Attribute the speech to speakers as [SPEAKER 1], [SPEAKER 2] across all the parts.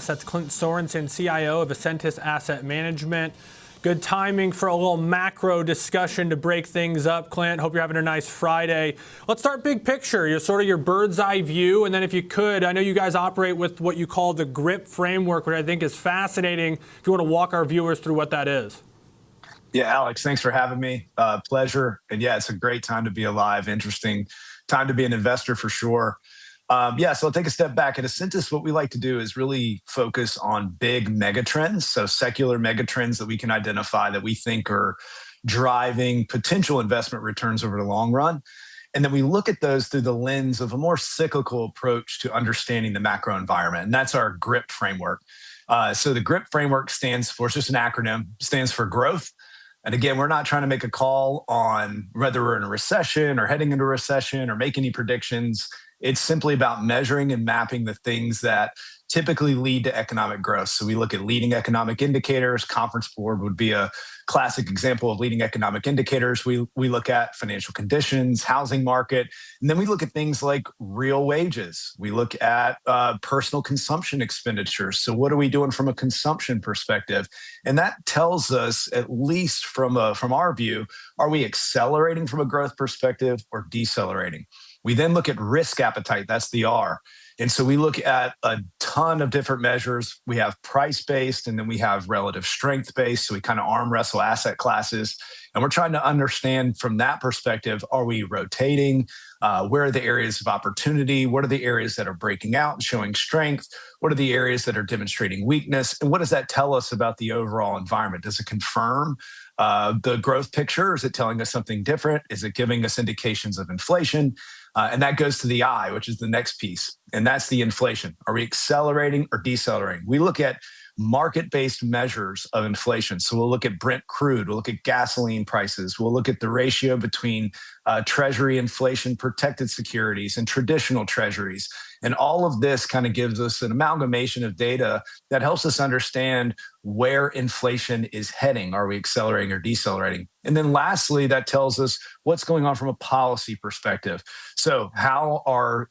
[SPEAKER 1] That's Clint Sorenson, CIO of Ascentus Asset Management. Good timing for a little macro discussion to break things up, Clint. Hope you're having a nice Friday. Let's start big picture, your bird's eye view. And then if you could, I know you guys operate with what you call the GRIP framework, which I think is fascinating. If you want to walk our viewers through what that is.
[SPEAKER 2] Yeah, Alex, thanks for having me. Pleasure. And yeah, it's a great time to be alive. Interesting time to be an investor for sure. So I'll take a step back. At Ascentus, what we like to do is really focus on big megatrends, so secular megatrends that we can identify that we think are driving potential investment returns over the long run. And then we look at those through the lens of a more cyclical approach to understanding the macro environment. And that's our GRIP framework. So the GRIP framework stands for, it's just an acronym, stands for growth. And again, we're not trying to make a call on whether we're in a recession or heading into a recession or make any predictions. It's simply about measuring and mapping the things that typically lead to economic growth. So we look at leading economic indicators. Conference Board would be a classic example of leading economic indicators. We look at financial conditions, housing market, and then we look at things like real wages. We look at personal consumption expenditures. So what are we doing from a consumption perspective? And that tells us, at least from our view, are we accelerating from a growth perspective or decelerating? We then look at risk appetite, that's the R. And so we look at a ton of different measures. We have price-based, and then we have relative strength-based. So we kind of arm wrestle asset classes. And we're trying to understand from that perspective, are we rotating? Where are the areas of opportunity? What are the areas that are breaking out and showing strength? What are the areas that are demonstrating weakness? And what does that tell us about the overall environment? Does it confirm the growth picture? Is it telling us something different? Is it giving us indications of inflation? And that goes to the I, which is the next piece. And that's the inflation. Are we accelerating or decelerating? We look at market-based measures of inflation. So we'll look at Brent crude, we'll look at gasoline prices, we'll look at the ratio between treasury inflation protected securities and traditional treasuries. And all of this kind of gives us an amalgamation of data that helps us understand where inflation is heading. Are we accelerating or decelerating? And then lastly, that tells us what's going on from a policy perspective. So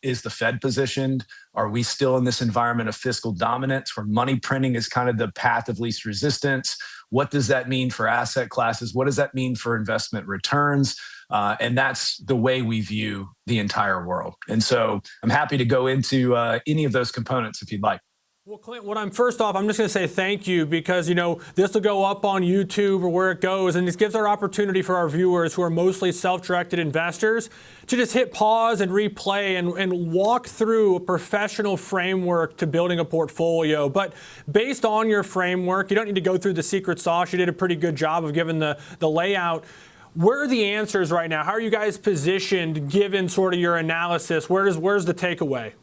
[SPEAKER 2] is the Fed positioned? Are we still in this environment of fiscal dominance where money printing is kind of the path of least resistance? What does that mean for asset classes? What does that mean for investment returns? And that's the way we view the entire world. And so I'm happy to go into any of those components if you'd like.
[SPEAKER 1] Well, Clint, I'm just going to say thank you because, this will go up on YouTube or where it goes. And this gives our opportunity for our viewers who are mostly self-directed investors to just hit pause and replay and walk through a professional framework to building a portfolio. But based on your framework, you don't need to go through the secret sauce. You did a pretty good job of giving the layout. Where are the answers right now? How are you guys positioned given sort of your analysis? Where's the takeaway?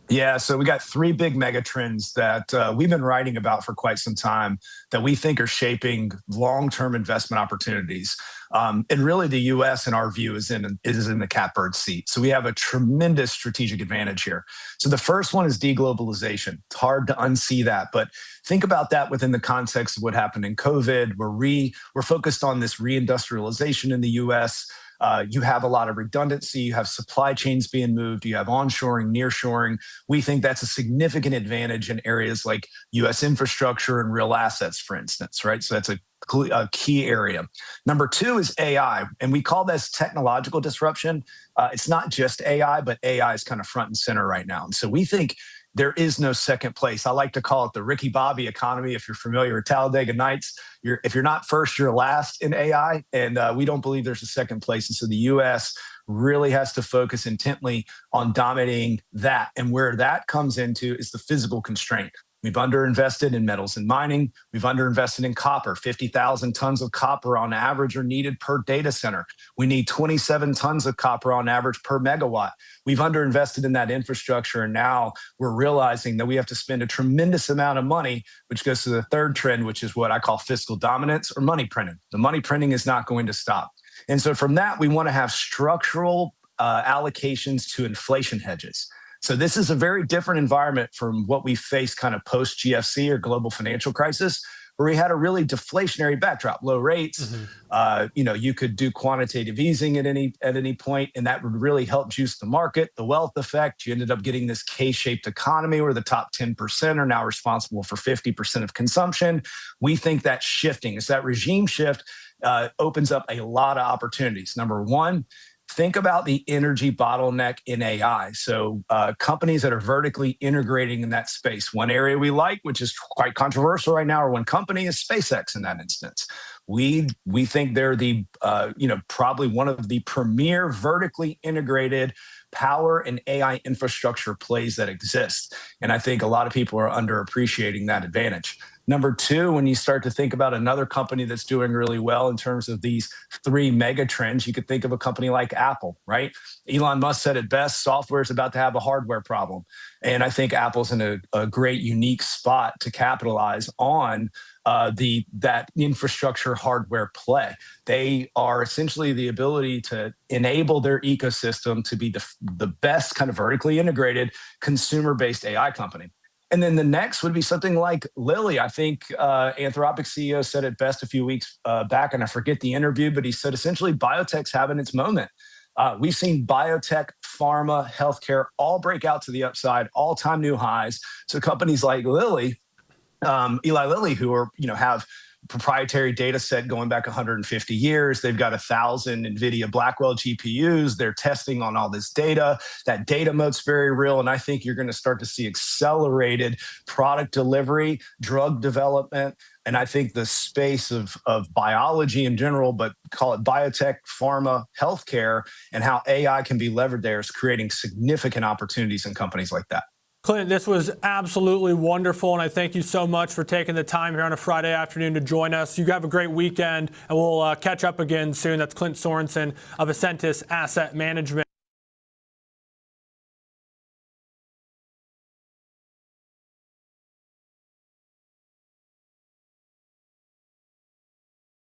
[SPEAKER 2] Yeah, so we got three big megatrends that we've been writing about for quite some time that we think are shaping long-term investment opportunities. And really the U.S. in our view is in the catbird seat. So we have a tremendous strategic advantage here. So the first one is deglobalization. It's hard to unsee that, but think about that within the context of what happened in COVID. We're focused on this reindustrialization in the U.S. You have a lot of redundancy. You have supply chains being moved. You have onshoring, nearshoring. We think that's a significant advantage in areas like U.S. infrastructure and real assets, for instance, right? So that's a key area. Number two is AI, and we call this technological disruption. It's not just AI, but AI is kind of front and center right now. And so we think there is no second place. I like to call it the Ricky Bobby economy. If you're familiar with Talladega Nights, if you're not first, you're last in AI. And we don't believe there's a second place. And so the U.S. really has to focus intently on dominating that. And where that comes into is the physical constraint. We've underinvested in metals and mining. We've underinvested in copper. 50,000 tons of copper on average are needed per data center. We need 27 tons of copper on average per megawatt. We've underinvested in that infrastructure. And now we're realizing that we have to spend a tremendous amount of money, which goes to the third trend, which is what I call fiscal dominance or money printing. The money printing is not going to stop. And so from that, we want to have structural allocations to inflation hedges. So this is a very different environment from what we faced kind of post-GFC or global financial crisis, where we had a really deflationary backdrop, low rates. You could do quantitative easing at any point, and that would really help juice the market, the wealth effect. You ended up getting this K-shaped economy where the top 10% are now responsible for 50% of consumption. We think that's shifting. It's that regime shift opens up a lot of opportunities. Number one, think about the energy bottleneck in AI. So companies that are vertically integrating in that space. One area we like, which is quite controversial right now, or one company, is SpaceX in that instance. We think they're the probably one of the premier vertically integrated power and AI infrastructure plays that exist. And I think a lot of people are underappreciating that advantage. Number two, when you start to think about another company that's doing really well in terms of these three mega trends, you could think of a company like Apple, right? Elon Musk said it best, software is about to have a hardware problem. And I think Apple's in a great, unique spot to capitalize on that infrastructure hardware play. They are essentially the ability to enable their ecosystem to be the best kind of vertically integrated consumer-based AI company. And then the next would be something like Lilly. I think Anthropic CEO said it best a few weeks back, and I forget the interview, but he said essentially biotech's having its moment. We've seen biotech, pharma, healthcare all break out to the upside, all-time new highs. So companies like Lilly, Eli Lilly, who are have proprietary data set going back 150 years. They've got 1,000 NVIDIA Blackwell GPUs. They're testing on all this data. That data moat's very real. And I think you're going to start to see accelerated product delivery, drug development. And I think the space of biology in general, but call it biotech, pharma, healthcare, and how AI can be levered there is creating significant opportunities in companies like that.
[SPEAKER 1] Clint, this was absolutely wonderful, and I thank you so much for taking the time here on a Friday afternoon to join us. You have a great weekend, and we'll catch up again soon. That's Clint Sorenson of Ascentus Asset Management.